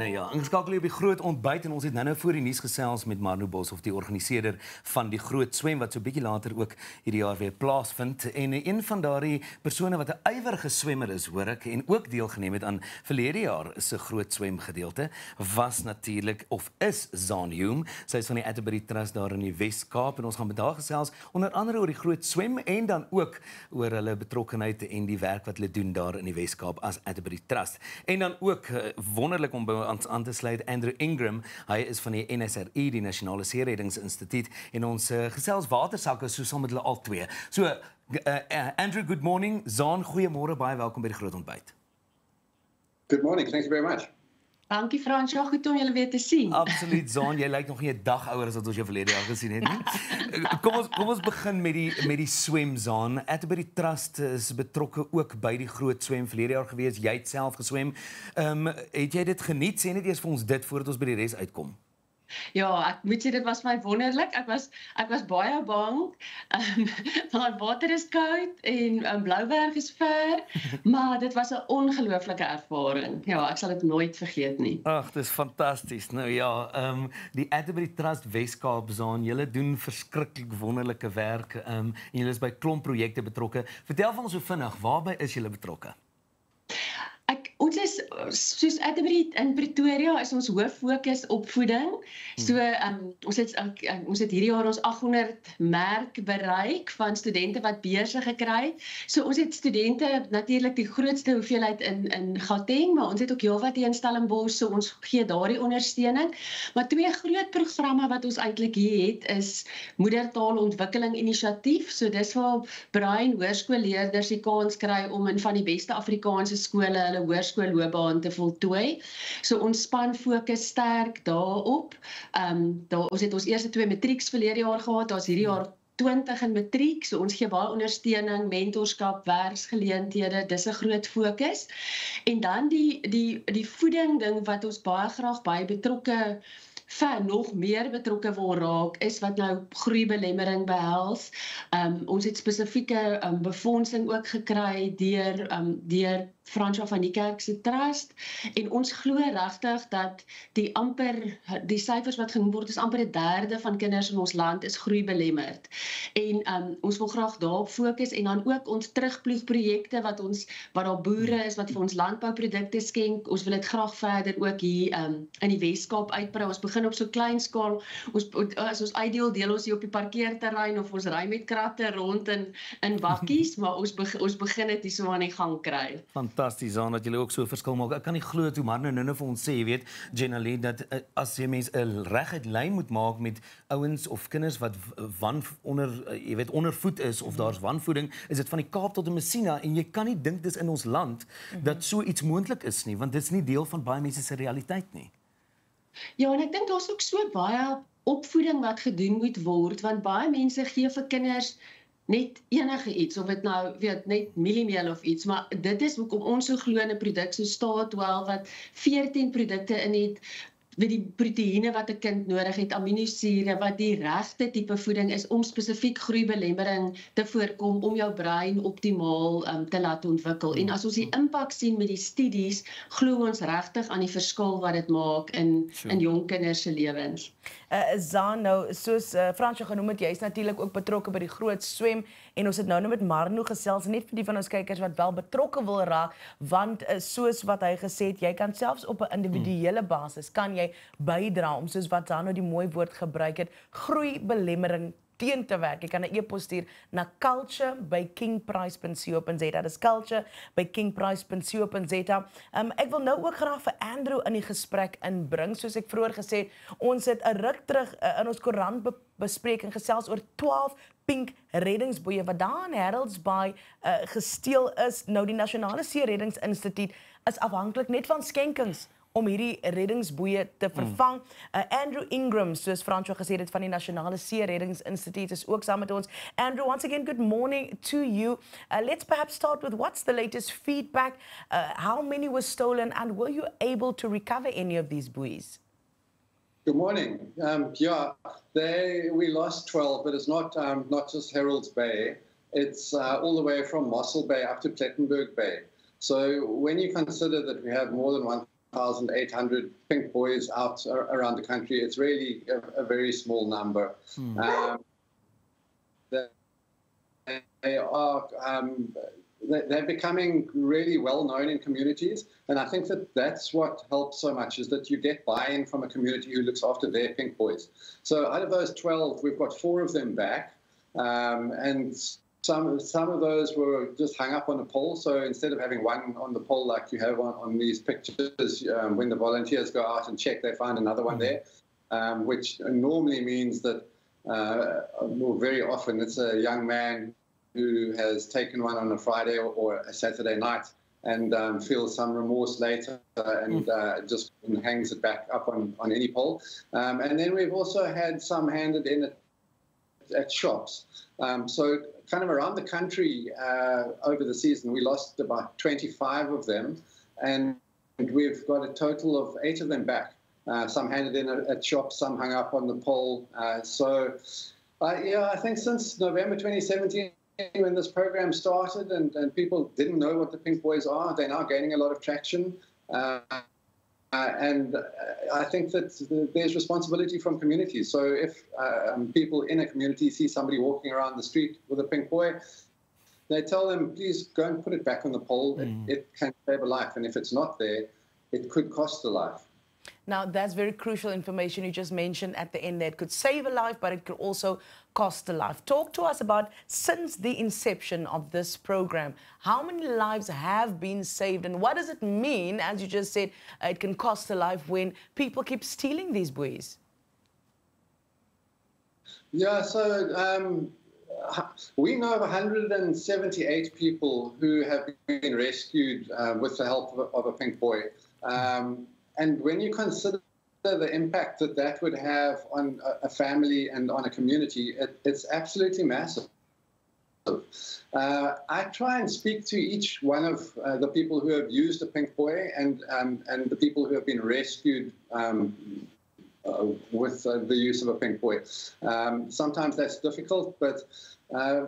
Nou ja, ingeskakel op die groot ontbyt en ons het nou voor die nuus gesels met Buoys, of die organiseerder van die groot swem wat so 'n bietjie later ook hierdie jaar weer plaasvind. En een van daardie persone wat 'n ywerige swemmer is, hoor ek, en ook deelgeneem het aan verlede jaar se groot swemgedeelte, was natuurlik of is Zahn. Sy is van die Atterbury Trust daar in die Wes-Kaap en ons gaan met haar gesels onder andere oor die groot swem en dan ook oor hulle betrokkenheid en die werk wat hulle doen daar in die Wes-Kaap as Atterbury Trust. En dan ook wonderlik om by ons aan te sluit, Ingram, hy is van die NSRI, die Nasionale Seereddingsinstituut, en ons gesels watersakke so saam met hulle al twee. So, Andrew, good morning. Zahn, goeiemôre, baie welkom by die groot ontbyt. Good morning, thank you very much. Dankie Frans, ja, goed om julle weer te sien. Absoluut, Zahn, jy lyk nog nie 'n dag ouer as wat ons jou verlede jaar gesien het nie. Kom ons begin met die swem, Zahn. Atterbury Trust is betrokke ook by die groot swem verlede jaar gewees. Jy het self geswem. Het jy dit geniet? Sê net eers vir ons dit voordat ons by die res uitkom. Ja, ek moet sê dit was my wonderlik. Ek was baie bang. Want water is koud en Blouberg is ver, maar dit was 'n ongelooflike ervaring. Ja, ek sal dit nooit vergeet nie. Ag, dis fantasties. Nou ja, die Atterbury Trust Wes-Kaap, Zahn, julle doen verskriklik wonderlike werk en julle is by klomp projekte betrokke. Vertel van ons so vinnig, waarby is julle betrokke? Ons is, soos Atterbury in Pretoria, is ons hoof fokus opvoeding. So, ons het hierdie jaar ons 800 merk bereik van studente wat beurse gekry het. So, ons het studente natuurlik die grootste hoeveelheid in Gauteng, maar ons het ook heelwat hier in Stellenbosch, so ons gee daardie ondersteuning. Maar twee groot programme wat ons eintlik hier het, is Moedertaalontwikkeling Inisiatief. So, dis waar braai- en hoërskoolleerders die kans kry om in van die beste Afrikaanse skole hulle hoërskoolloopbaan te voltooi. So ons span fokus sterk daarop. Ons het ons eerste 2 matrieks verlede jaar gehad, daar's hierdie jaar 20 in matriek, so ons gee baie ondersteuning, mentorskap, werksgeleenthede, dis 'n groot fokus. En dan die voeding ding wat ons baie graag by betrokke nog meer betrokke wil raak, is wat nou groeibelemmering behels. Ons het spesifieke befondsing ook gekry deur Fransja van die Kerk se trust, en ons glo regtig dat die syfers wat genoem word, is amper 1/3 van kinders in ons land is groeibelemmerd. En ons wil graag daarop fokus, en dan ook ons terugploegprojekte wat daar boere is wat vir ons landbouprodukte skenk. Ons wil dit graag verder ook hier in die Wes-Kaap uitbrei. Ons begin op so klein skaal. As ons ideaal deel ons hier op die parkeerterrein of ons ry met kratte rond in bakkies, maar ons begin dit hier so aan die gang kry. Fantasties, Zahn, dat julle ook so 'n verskil maak. Ek kan nie glo toe maar nou vir ons sê, jy weet, Januarie, dat as jy mens 'n reguit lyn moet maak met ouens of kinders wat ondervoed is of daar's wanvoeding, is dit van die Kaap tot in Messina, en jy kan nie dink dis in ons land dat so iets moontlik is nie, want dit is nie deel van baie mense se realiteit nie. Ja, en ek dink daar's ook so baie opvoeding wat gedoen moet word, want baie mense gee vir kinders net enige iets, of dit nou, net mieliemeel of iets, maar dit is hoekom ons so glo in 'n produk so Staat12 wat 14 produkte in het, met die proteïene wat 'n kind nodig het, aminosure, wat die regte tipe voeding is om spesifiek groeibelemmering te voorkom, om jou brein optimaal te laat ontwikkel. En as ons die impak sien met die studies, glo ons regtig aan die verskil wat dit maak in jong kinders se lewens. Zahn, nou, soos Fransja genoem het, jy is natuurlik ook betrokke by die groot swem, en ons het nou met Marno gesels, net vir die van ons kykers wat wel betrokke wil raak, want soos wat hy gesê het, jy kan selfs op 'n individuele basis, kan jy bydra om, soos wat Zahn nou die mooi woord gebruik het, groeibelemmering teen te werk. Jy kan 'n e-pos stuur na culture@kingprice.co.za. Dit is culture@kingprice.co.za. Ek wil nou ook graag vir Andrew in die gesprek inbring. Soos ek vroeër gesê het, ons het 'n ruk terug in ons koerantbespreking gesels oor 12 pienk reddingsboeie wat daar in Harold's Bay gesteel is. Nou, die Nasionale Seereddingsinstituut is afhanklik net van skenkings om hierdie reddingsboeie te vervang. Andrew Ingram, soos Fransjo gesê het, van die Nasionale Seereddingsinstituut, is ook saam met ons. Andrew, once again, good morning to you. Let's perhaps start with what's the latest feedback, how many were stolen, and were you able to recover any of these buoys? Good morning. We lost 12, but it's not just Harold's Bay. It's all the way from Mossel Bay up to Plettenberg Bay. So when you consider that we have more than 1,800 pink boys out around the country. It's really a very small number. They are they're becoming really well known in communities, and I think that that's what helps so much, is that you get buy-in from a community who looks after their pink boys. So out of those 12, we've got 4 of them back, and some of those were just hung up on a pole. So instead of having one on the pole like you have on these pictures, when the volunteers go out and check, they find another one there, which normally means that, well, very often it's a young man who has taken one on a Friday or a Saturday night and feels some remorse later and just hangs it back up on any pole. And then we've also had some handed in at shops. So kind of around the country over the season, we lost about 25 of them, and we've got a total of 8 of them back. Some handed in at shops, some hung up on the pole. Yeah, I think since November 2017, when this program started and people didn't know what the Pink Boys are, they're now gaining a lot of traction. And I think that there's responsibility from communities. So if people in a community see somebody walking around the street with a pink boy, they tell them, please go and put it back on the pole. It can save a life. And if it's not there, it could cost a life. Now, that's very crucial information you just mentioned at the end there. It could save a life, but it could also cost a life. Talk to us about, since the inception of this program, how many lives have been saved, and what does it mean, as you just said, it can cost a life when people keep stealing these buoys? Yeah, so we know of 178 people who have been rescued with the help of a pink boy. And when you consider the impact that that would have on a family and on a community, it's absolutely massive. I try and speak to each one of the people who have used a pink boy and the people who have been rescued with the use of a pink boy. Sometimes that's difficult, but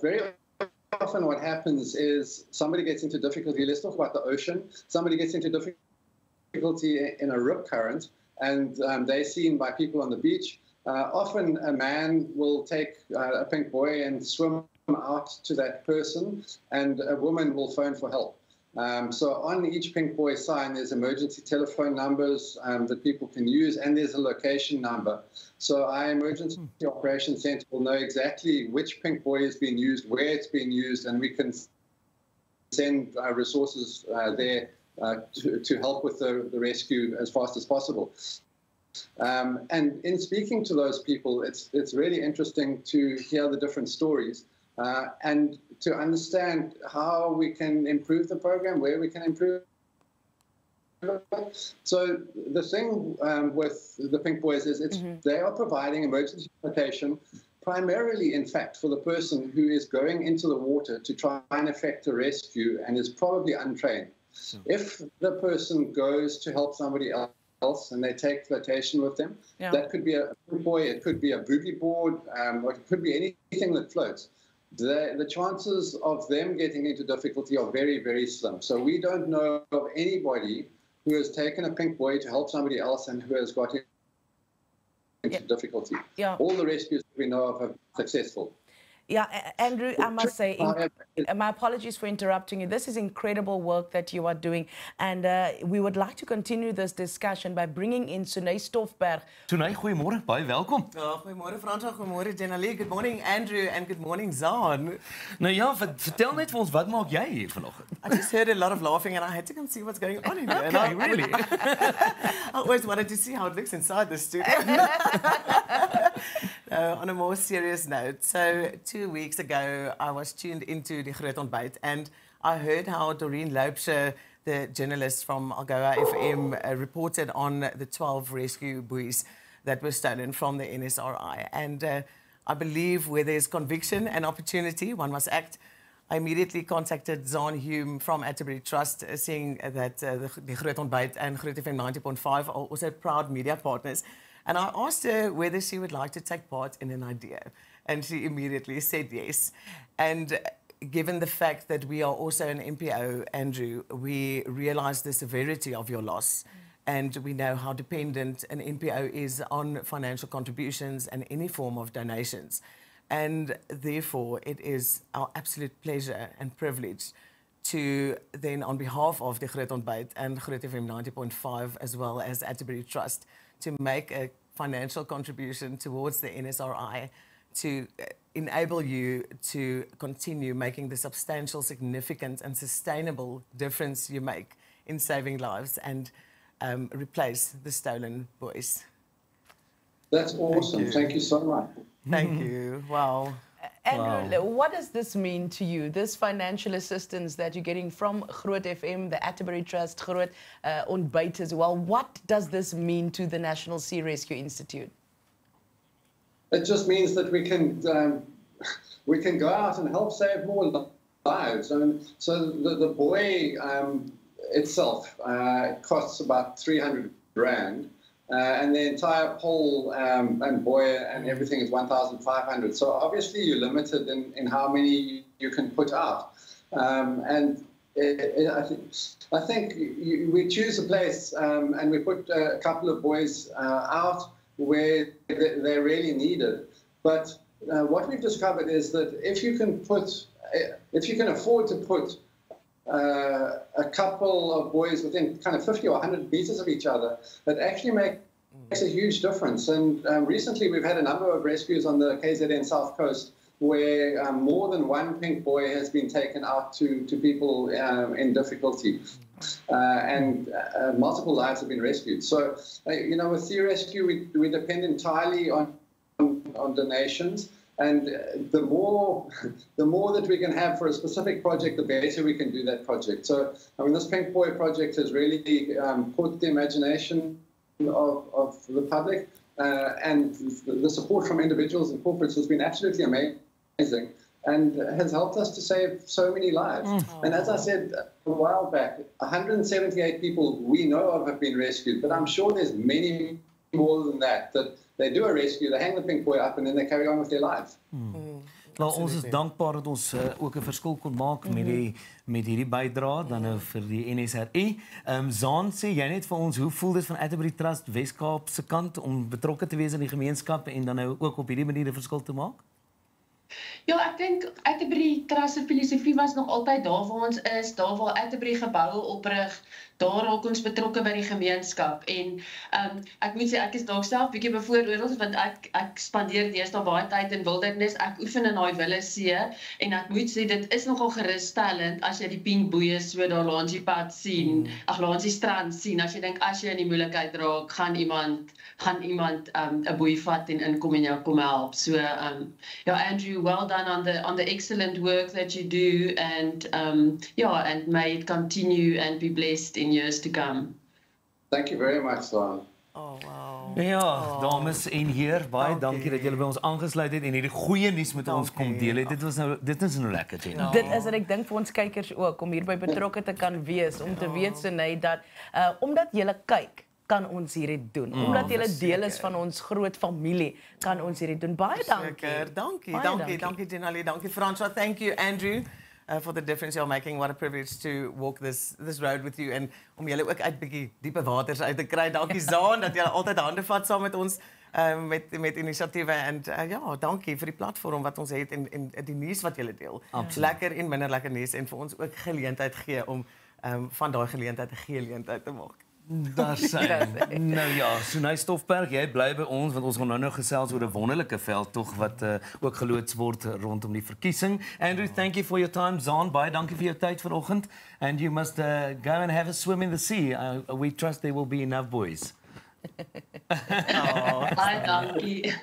very often what happens is somebody gets into difficulty. Let's talk about the ocean. Somebody gets into difficulty in a rip current, and they're seen by people on the beach. Often a man will take a pink buoy and swim out to that person, and a woman will phone for help. So on each pink buoy sign, there's emergency telephone numbers that people can use, and there's a location number. So our emergency operations center will know exactly which pink buoy is being used, where it's being used, and we can send resources there to help with the rescue as fast as possible. And in speaking to those people, it's really interesting to hear the different stories and to understand how we can improve the program, where we can improve it. So the thing with the Pink Boys is they are providing emergency transportation primarily, in fact, for the person who is going into the water to try and effect a rescue and is probably untrained. If the person goes to help somebody else and they take flotation with them, that could be a buoy, it could be a boogie board, or it could be anything that floats. The chances of them getting into difficulty are very, very slim. So we don't know of anybody who has taken a pink buoy to help somebody else and who has got into difficulty. All the rescues we know of have been successful. Yeah, Andrew, I must say, my apologies for interrupting you. This is incredible work that you are doing. And we would like to continue this discussion by bringing in Sonet Stofberg. Sonet, goeiemôre, baie welkom. Ja, goeiemôre Franswa, goeiemôre Januarie, good morning Andrew, and good morning Zahn. Nou ja, vertel net vir ons, wat maak jy hier vanoggend? I just heard a lot of laughing and I had to come see what's going on in here. Okay, really? I always wanted to see how it looks inside the studio. On a more serious note, so 2 weeks ago I was tuned into the Groot Ontbyt and I heard how Doreen Loubser, the journalist from Algoa FM, reported on the 12 rescue buoys that were stolen from the NSRI. And I believe where there's conviction and opportunity, one must act. I immediately contacted Zahn Hulme from Atterbury Trust, seeing that the Groot Ontbyt and Groot FM 90.5 are also proud media partners. And I asked her whether she would like to take part in an idea. And she immediately said yes. And given the fact that we are also an NPO, Andrew, we realised the severity of your loss. And we know how dependent an NPO is on financial contributions and any form of donations. And therefore, it is our absolute pleasure and privilege to then, on behalf of the Groot Ontbyt and Groot FM 90.5, as well as Atterbury Trust, to make a financial contribution towards the NSRI to enable you to continue making the substantial, significant and sustainable difference you make in saving lives and replace the stolen boys. That's awesome. Thank you so much. Thank you. Wow. Andrew, what does this mean to you, this financial assistance that you're getting from Groot FM, the Atterbury Trust, Groot Ontbyt as well? What does this mean to the National Sea Rescue Institute? It just means that we can go out and help save more lives. I mean, so the buoy itself costs about 300 rand. And the entire pole and buoy and everything is 1,500. So obviously you're limited in how many you can put out. I think we choose a place and we put a couple of buoys out where they're really needed. But what we've discovered is that if you can afford to put a couple of buoys within kind of 50 or 100 meters of each other, that actually makes a huge difference. And recently we've had a number of rescues on the KZN South Coast where more than one pink buoy has been taken out to people in difficulty. And multiple lives have been rescued. So, you know, with Sea Rescue, we depend entirely on donations. And the more that we can have for a specific project, the better we can do that project. So, I mean, this Pink Buoy project has really caught the imagination of the public, and the support from individuals and corporates has been absolutely amazing and has helped us to save so many lives. And as I said a while back, 178 people we know of have been rescued, but I'm sure there's many more than that they do a rescue, they hang the pink buoy up and then they carry on with their lives. Nou, ons is dankbaar dat ons ook 'n verskil kon maak met hierdie bydrae dan vir die NSRI. Zahn, sê jy net vir ons, hoe voel dit van Atterbury Trust Weskaap se kant om betrokke te wees in die gemeenskap en dan nou ook op hierdie manier 'n verskil te maak? Ja, ek dink Atterbury Trust se filosofie was nog altyd daar waar ons is, daar waar Atterbury geboue oprig, daar raak ons betrokke by die gemeenskap. En ek moet sê, ek is dalk self bietjie bevooroordeel want ek spandeer deesdae baie tyd in wildernis. Ek oefen in daai Wille See en ek moet sê dit is nogal gerusstellend as jy die pink boeie so daar langs die pad sien, langs die strand sien. As jy dink as jy in die moeilikheid raak, gaan iemand 'n boei vat en inkom en jou kom help. So ja, Andrew, well done on the excellent work that you do, and and may it continue and be blessed in years to come. Thank you very much, Zahn. Oh, wow. Ja, dames en heren, baie dankie dat julle by ons aangesluit het en hierdie goeie nuus met ons kom deel het. Dit is nou lekker, Jenna. Dit is en ek dink vir ons kykers ook om hierby betrokke te kan wees, om te weet Sonet dat omdat julle kyk, kan ons hierdie doen. Omdat julle deel is van ons groot familie, kan ons hierdie doen. Baie dankie. Dankie Januarie, dankie François, thank you Andrew. For the difference you're making, what a privilege to walk this road with you en om julle ook uit bietjie diepe waters uit te kry. Dankie Zahn dat julle altyd hande vat saam met ons met inisiatiewe en ja, dankie vir die platform wat ons het en die nuus wat julle deel. Lekker en minder lekker nuus en vir ons ook geleentheid gee om van daai geleentheid 'n geleentheid te maak. Daar zijn. Nou ja, Sonet Stofberg, jy bly by ons want ons gaan nou gesels oor 'n wonderlike veldtog wat ook geloods word rondom die verkiesing. Andrew, thank you for your time. Zahn, baie dankie vir jou tyd vanoggend. And you must go and have a swim in the sea. We trust there will be enough boys. Baie dankie.